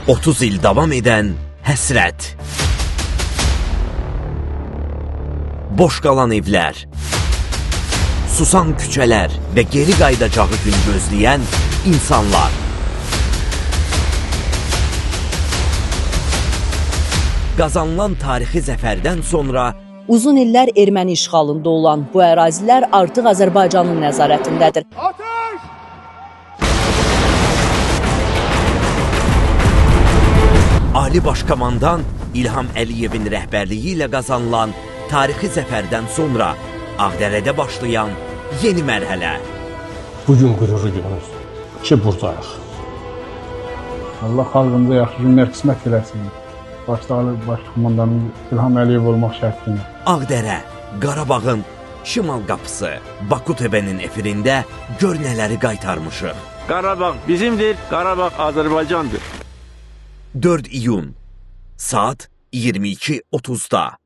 30 il davam edən həsrət. Boş qalan evlər, susan küçələr və geri qayıdacağı gün gözləyən insanlar. Qazanılan tarixi zəfərdən sonra uzun illər erməni işğalında olan bu ərazilər artıq Azərbaycanın nəzarətindədir. Ali Başkomandan İlham Əliyevin rəhbərliyi ilə qazanılan tarixi zəfərdən sonra Ağdərədə başlayan yeni mərhələ. Bugün qürurlu günümüz ki, buradayıq. Allah xalqımıza yaxşı günlər qismət eləsin. Başkomandanımız İlham Əliyev olmaq şərtilə. Ağdərə, Qarabağın şimal qapısı. Baku TV-nin efirində gör nələri qaytarmışıq. Qarabağ bizimdir, Qarabağ Azərbaycandır. 4 iyun saat 22:30-da.